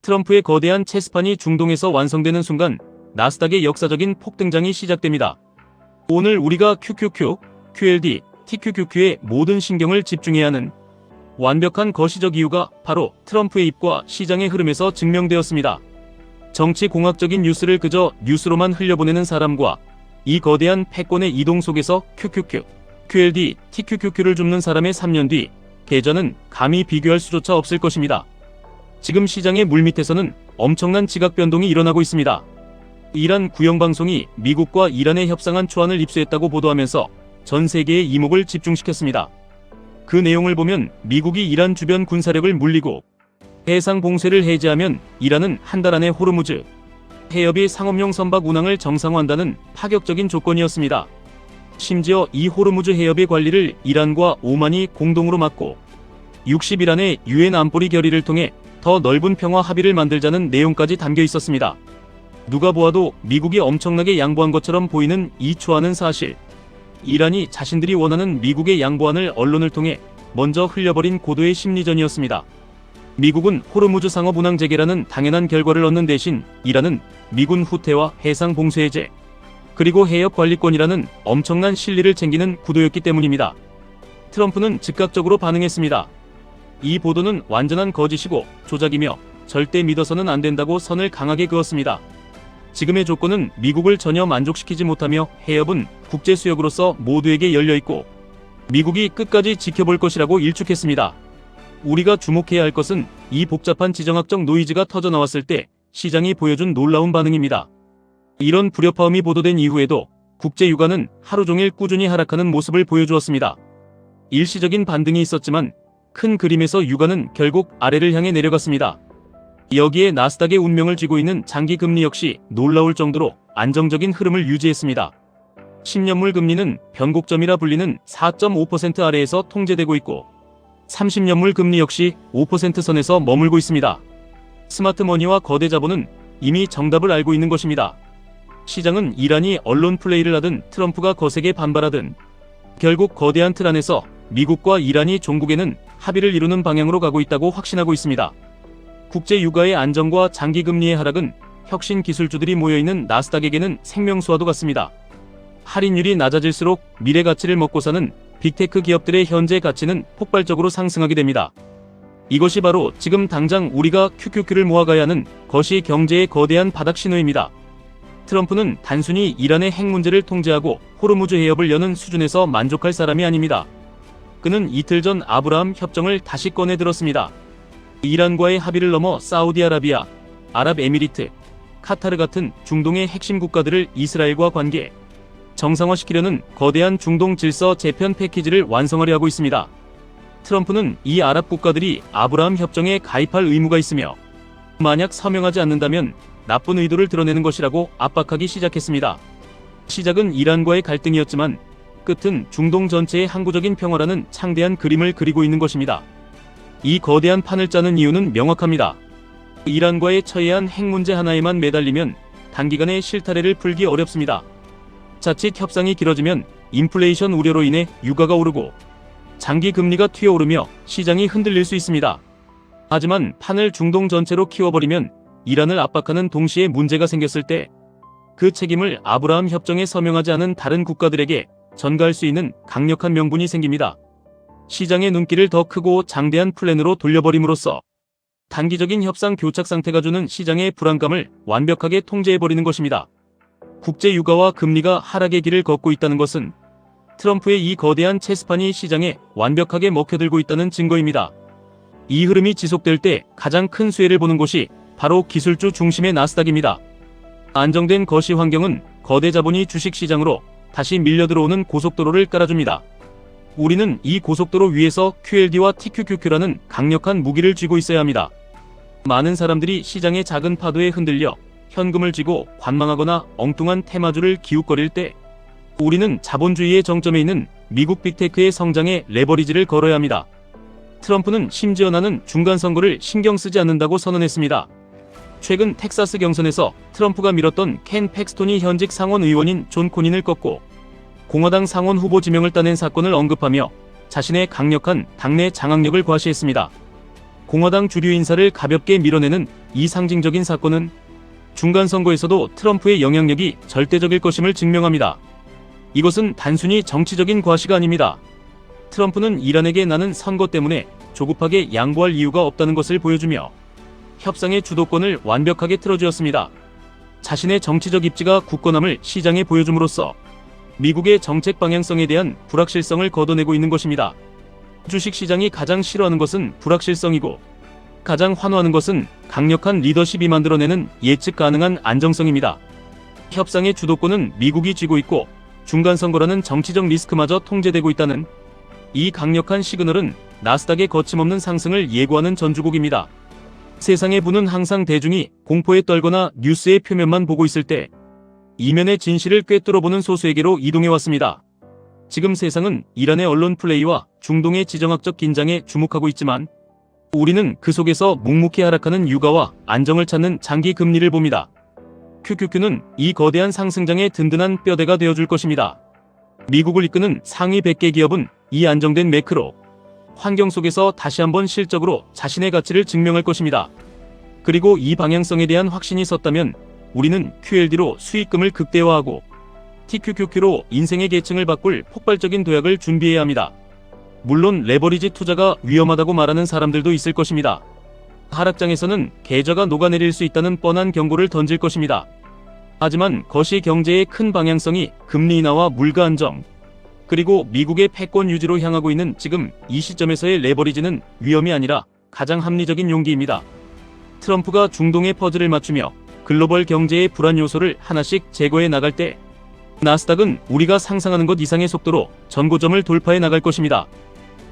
트럼프의 거대한 체스판이 중동에서 완성되는 순간 나스닥의 역사적인 폭등장이 시작됩니다. 오늘 우리가 QQQ, QLD, TQQQ의 모든 신경을 집중해야 하는 완벽한 거시적 이유가 바로 트럼프의 입과 시장의 흐름에서 증명되었습니다. 정치공학적인 뉴스를 그저 뉴스로만 흘려보내는 사람과 이 거대한 패권의 이동 속에서 QQQ, QLD, TQQQ를 줍는 사람의 3년 뒤 계좌는 감히 비교할 수조차 없을 것입니다. 지금 시장의 물밑에서는 엄청난 지각 변동이 일어나고 있습니다. 이란 구영방송이 미국과 이란의 협상안 초안을 입수했다고 보도하면서 전 세계의 이목을 집중시켰습니다. 그 내용을 보면 미국이 이란 주변 군사력을 물리고 해상 봉쇄를 해제하면 이란은 한 달 안에 호르무즈 해협의 상업용 선박 운항을 정상화한다는 파격적인 조건이었습니다. 심지어 이 호르무즈 해협의 관리를 이란과 오만이 공동으로 맡고 60일 안에 유엔 안보리 결의를 통해 더 넓은 평화 합의를 만들자는 내용까지 담겨 있었습니다. 누가 보아도 미국이 엄청나게 양보한 것처럼 보이는 이 초안은 사실 이란이 자신들이 원하는 미국의 양보안을 언론을 통해 먼저 흘려버린 고도의 심리전이었습니다. 미국은 호르무즈 상업 운항 재개라는 당연한 결과를 얻는 대신 이란은 미군 후퇴와 해상 봉쇄 해제 그리고 해협 관리권이라는 엄청난 실리를 챙기는 구도였기 때문입니다. 트럼프는 즉각적으로 반응했습니다. 이 보도는 완전한 거짓이고 조작이며 절대 믿어서는 안 된다고 선을 강하게 그었습니다. 지금의 조건은 미국을 전혀 만족시키지 못하며 해협은 국제수역으로서 모두에게 열려있고 미국이 끝까지 지켜볼 것이라고 일축했습니다. 우리가 주목해야 할 것은 이 복잡한 지정학적 노이즈가 터져나왔을 때 시장이 보여준 놀라운 반응입니다. 이런 불협화음이 보도된 이후에도 국제유가는 하루 종일 꾸준히 하락하는 모습을 보여주었습니다. 일시적인 반등이 있었지만 큰 그림에서 유가는 결국 아래를 향해 내려갔습니다. 여기에 나스닥의 운명을 쥐고 있는 장기금리 역시 놀라울 정도로 안정적인 흐름을 유지했습니다. 10년물 금리는 변곡점이라 불리는 4.5% 아래에서 통제되고 있고 30년물 금리 역시 5% 선에서 머물고 있습니다. 스마트머니와 거대 자본은 이미 정답을 알고 있는 것입니다. 시장은 이란이 언론 플레이를 하든 트럼프가 거세게 반발하든 결국 거대한 틀 안에서 미국과 이란이 종국에는 합의를 이루는 방향으로 가고 있다고 확신하고 있습니다. 국제 유가의 안정과 장기 금리의 하락은 혁신 기술주들이 모여있는 나스닥에게는 생명수와도 같습니다. 할인율이 낮아질수록 미래 가치를 먹고 사는 빅테크 기업들의 현재 가치는 폭발적으로 상승하게 됩니다. 이것이 바로 지금 당장 우리가 QQQ를 모아가야 하는 거시 경제의 거대한 바닥 신호입니다. 트럼프는 단순히 이란의 핵 문제를 통제하고 호르무즈 해협을 여는 수준에서 만족할 사람이 아닙니다. 그는 이틀 전 아브라함 협정을 다시 꺼내 들었습니다. 이란과의 합의를 넘어 사우디아라비아, 아랍에미리트, 카타르 같은 중동의 핵심 국가들을 이스라엘과 관계 정상화시키려는 거대한 중동 질서 재편 패키지를 완성하려 하고 있습니다. 트럼프는 이 아랍 국가들이 아브라함 협정에 가입할 의무가 있으며 만약 서명하지 않는다면 나쁜 의도를 드러내는 것이라고 압박하기 시작했습니다. 시작은 이란과의 갈등이었지만 끝은 중동 전체의 항구적인 평화라는 창대한 그림을 그리고 있는 것입니다. 이 거대한 판을 짜는 이유는 명확합니다. 이란과의 처해한 핵 문제 하나에만 매달리면 단기간에 실타래를 풀기 어렵습니다. 자칫 협상이 길어지면 인플레이션 우려로 인해 유가가 오르고 장기 금리가 튀어오르며 시장이 흔들릴 수 있습니다. 하지만 판을 중동 전체로 키워버리면 이란을 압박하는 동시에 문제가 생겼을 때 그 책임을 아브라함 협정에 서명하지 않은 다른 국가들에게 전가할 수 있는 강력한 명분이 생깁니다. 시장의 눈길을 더 크고 장대한 플랜으로 돌려버림으로써 단기적인 협상 교착 상태가 주는 시장의 불안감을 완벽하게 통제해버리는 것입니다. 국제 유가와 금리가 하락의 길을 걷고 있다는 것은 트럼프의 이 거대한 체스판이 시장에 완벽하게 먹혀들고 있다는 증거입니다. 이 흐름이 지속될 때 가장 큰 수혜를 보는 곳이 바로 기술주 중심의 나스닥입니다. 안정된 거시 환경은 거대 자본이 주식시장으로 다시 밀려들어오는 고속도로를 깔아줍니다. 우리는 이 고속도로 위에서 QLD와 TQQQ라는 강력한 무기를 쥐고 있어야 합니다. 많은 사람들이 시장의 작은 파도에 흔들려 현금을 쥐고 관망하거나 엉뚱한 테마주를 기웃거릴 때 우리는 자본주의의 정점에 있는 미국 빅테크의 성장에 레버리지를 걸어야 합니다. 트럼프는 심지어 나는 중간선거를 신경 쓰지 않는다고 선언했습니다. 최근 텍사스 경선에서 트럼프가 밀었던 켄 팩스톤이 현직 상원 의원인 존 코닌을 꺾고 공화당 상원 후보 지명을 따낸 사건을 언급하며 자신의 강력한 당내 장악력을 과시했습니다. 공화당 주류 인사를 가볍게 밀어내는 이 상징적인 사건은 중간 선거에서도 트럼프의 영향력이 절대적일 것임을 증명합니다. 이것은 단순히 정치적인 과시가 아닙니다. 트럼프는 이란에게 나는 선거 때문에 조급하게 양보할 이유가 없다는 것을 보여주며 협상의 주도권을 완벽하게 틀어주었습니다. 자신의 정치적 입지가 굳건함을 시장에 보여줌으로써 미국의 정책 방향성에 대한 불확실성을 걷어내고 있는 것입니다. 주식시장이 가장 싫어하는 것은 불확실성이고 가장 환호하는 것은 강력한 리더십이 만들어내는 예측 가능한 안정성입니다. 협상의 주도권은 미국이 쥐고 있고 중간선거라는 정치적 리스크마저 통제되고 있다는 이 강력한 시그널은 나스닥의 거침없는 상승을 예고하는 전주곡입니다. 세상의 부는 항상 대중이 공포에 떨거나 뉴스의 표면만 보고 있을 때 이면의 진실을 꿰뚫어보는 소수에게로 이동해왔습니다. 지금 세상은 이란의 언론 플레이와 중동의 지정학적 긴장에 주목하고 있지만 우리는 그 속에서 묵묵히 하락하는 유가와 안정을 찾는 장기 금리를 봅니다. QQQ는 이 거대한 상승장의 든든한 뼈대가 되어줄 것입니다. 미국을 이끄는 상위 100개 기업은 이 안정된 매크로 환경 속에서 다시 한번 실적으로 자신의 가치를 증명할 것입니다. 그리고 이 방향성에 대한 확신이 섰다면 우리는 QLD로 수익금을 극대화하고 TQQQ로 인생의 계층을 바꿀 폭발적인 도약을 준비해야 합니다. 물론 레버리지 투자가 위험하다고 말하는 사람들도 있을 것입니다. 하락장에서는 계좌가 녹아내릴 수 있다는 뻔한 경고를 던질 것입니다. 하지만 거시 경제의 큰 방향성이 금리 인하와 물가 안정, 그리고 미국의 패권 유지로 향하고 있는 지금 이 시점에서의 레버리지는 위험이 아니라 가장 합리적인 용기입니다. 트럼프가 중동의 퍼즐을 맞추며 글로벌 경제의 불안 요소를 하나씩 제거해 나갈 때 나스닥은 우리가 상상하는 것 이상의 속도로 전고점을 돌파해 나갈 것입니다.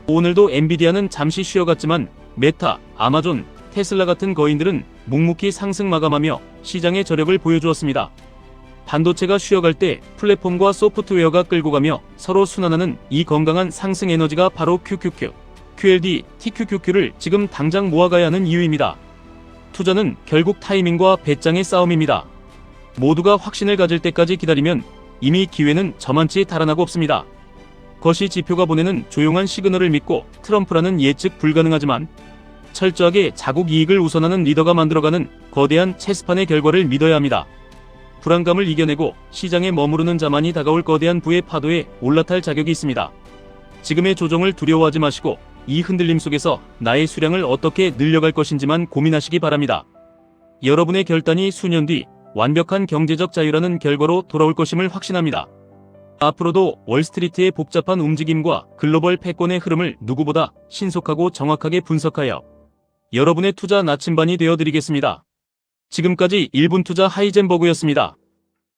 오늘도 엔비디아는 잠시 쉬어갔지만 메타, 아마존, 테슬라 같은 거인들은 묵묵히 상승 마감하며 시장의 저력을 보여주었습니다. 반도체가 쉬어갈 때 플랫폼과 소프트웨어가 끌고 가며 서로 순환하는 이 건강한 상승 에너지가 바로 QQQ, QLD, TQQQ를 지금 당장 모아가야 하는 이유입니다. 투자는 결국 타이밍과 배짱의 싸움입니다. 모두가 확신을 가질 때까지 기다리면 이미 기회는 저만치 달아나고 없습니다. 거시 지표가 보내는 조용한 시그널을 믿고 트럼프라는 예측 불가능하지만 철저하게 자국 이익을 우선하는 리더가 만들어가는 거대한 체스판의 결과를 믿어야 합니다. 불안감을 이겨내고 시장에 머무르는 자만이 다가올 거대한 부의 파도에 올라탈 자격이 있습니다. 지금의 조정을 두려워하지 마시고 이 흔들림 속에서 나의 수량을 어떻게 늘려갈 것인지만 고민하시기 바랍니다. 여러분의 결단이 수년 뒤 완벽한 경제적 자유라는 결과로 돌아올 것임을 확신합니다. 앞으로도 월스트리트의 복잡한 움직임과 글로벌 패권의 흐름을 누구보다 신속하고 정확하게 분석하여 여러분의 투자 나침반이 되어드리겠습니다. 지금까지 1분 투자 하이젠버그였습니다.